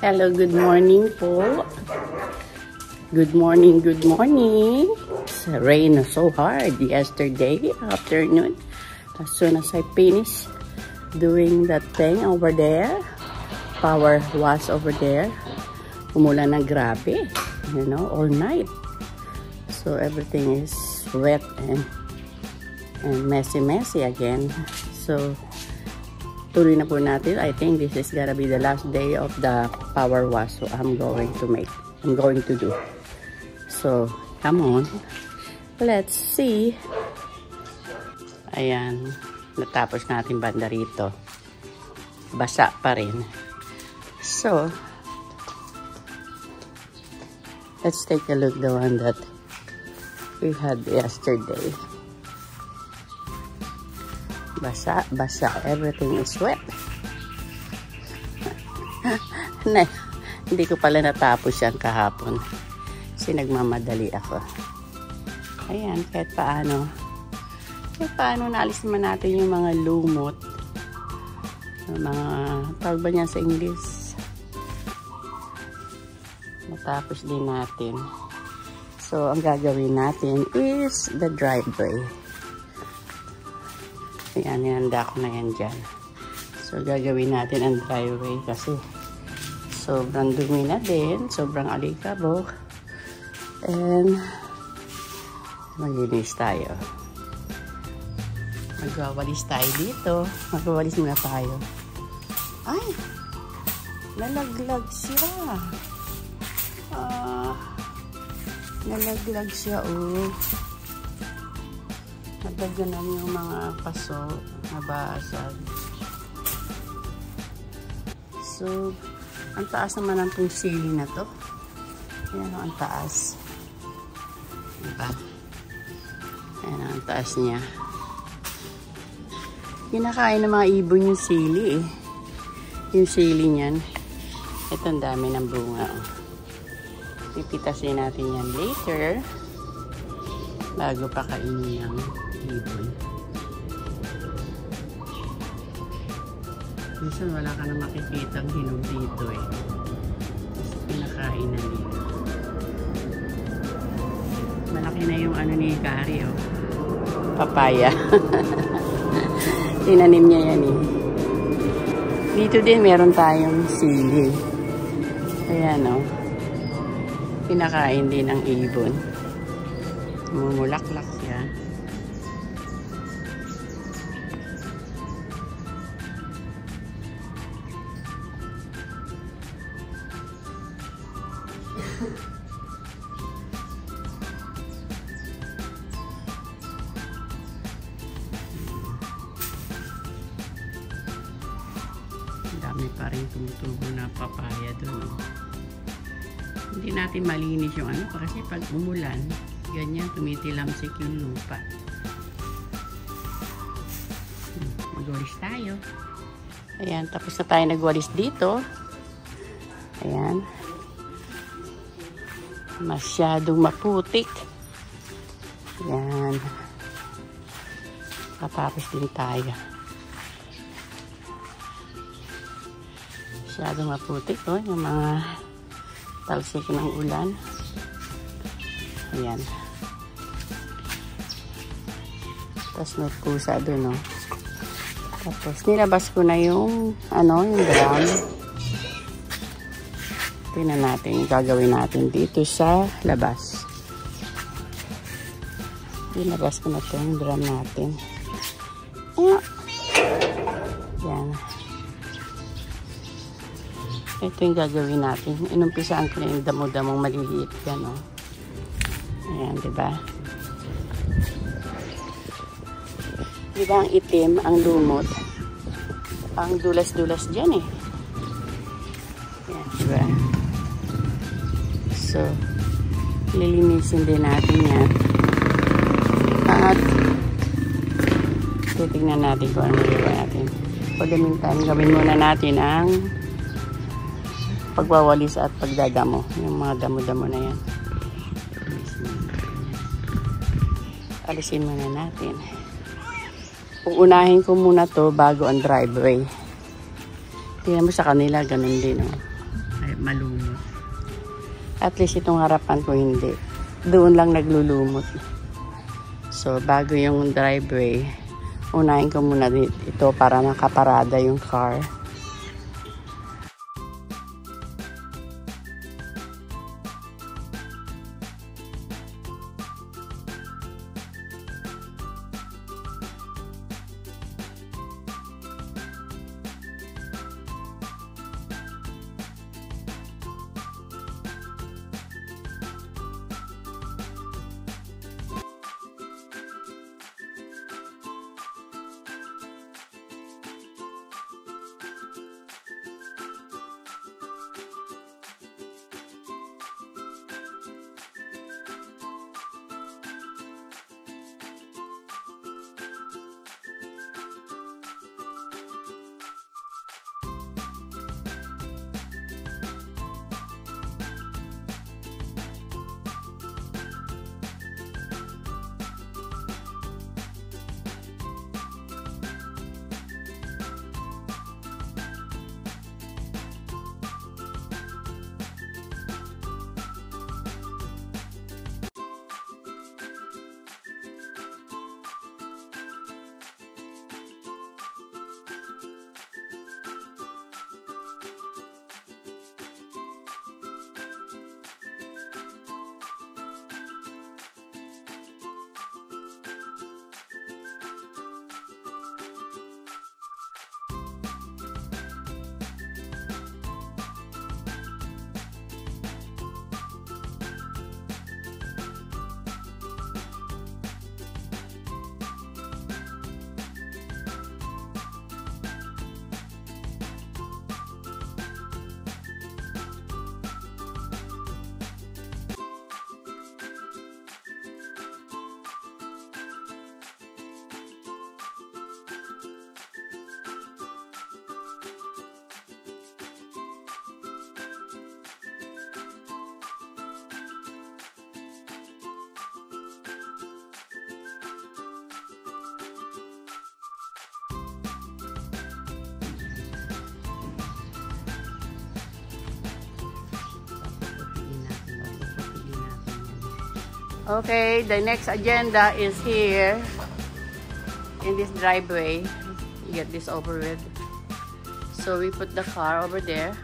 Hello, good morning po. Good morning, good morning. It's rained so hard yesterday afternoon. As soon as I finish doing that thing over there, power wash over there, umulan na grabe, you know, all night. So everything is wet and messy again. So tuloy na po natin. I think this is gonna be the last day of the power wash. So I'm going to do. So come on, let's see. Ayan, natapos natin banda rito. Basa pa rin. So let's take a look the one that we had yesterday. Basa, everything is wet. Hindi ko pala natapos yan kahapon kasi nagmamadali ako. Ayan, kahit paano naalis naman natin yung mga lumot, yung mga tawag ba niya sa English, matapos din natin. So ang gagawin natin is the driveway. Ayan, hinanda ko na yan dyan. So, gagawin natin ang driveway kasi sobrang dumi na din. Sobrang alikabok. And maglinis tayo. Magwawalis tayo dito. Magwawalis muna tayo. Ay! Nalaglag siya. Nalaglag siya, oh. Nadaganan yung mga paso, nabasag. So, ang taas naman ng itong sili na to. Ayan o, ang taas. Diba? Ayan ang taas niya. Kinakain ng mga ibon yung sili eh. Yung sili niyan. Ito ang dami ng bunga. Pipitasin natin yan later. Bago pa kainin ng ibon. Minsan wala ka na makikita ang hinog dito eh. Pinakain na nila. Malaki na yung ano ni Kari oh. Papaya. Tinanim niya yan eh. Dito din meron tayong sili. Ayan oh. Pinakain din ng ibon. Mumulaklak yan. Dami pa rin tumutubo na papaya doon. Hindi natin malinis yung ano kasi pag umulan, ganyan tumitilamsik yung lupa. Magwalis tayo. Ayan, tapos na tayo nagwalis dito. Ayan. Masyadong maputik. Ayan. Tapos din tayo. Masyadong maputik oh, yung mga talsik ng ulan. Ayan. Tapos may pusa dun, oh. Tapos nilabas ko na yung yung drum. Tingnan natin yung gagawin natin dito sa labas. Nilabas ko na ito yung drum natin. Ayan. Ito yung gagawin natin. Inumpisaan ko na yung damo-damong maliliit yan, oh. Ayan, diba? Diba ang itim, ang lumot? Ang dulas-dulas dyan eh. Ayan, diba? So, lilinisin din natin yan. At, titignan natin kung ano gawin natin. For the meantime, gawin muna natin ang pagwawalis at pagdadamo. Yung mga damo-damo na yan. Alisin muna natin. Uunahin ko muna to bago ang driveway. Tingnan mo sa kanila, ganun din. Oh. Ay, malumot. At least itong harapan ko hindi. Doon lang naglulumot. So, bago yung driveway, unahin ko muna ito para nakaparada yung car. Okay, the next agenda is here in this driveway. Get this over with. So we put the car over there.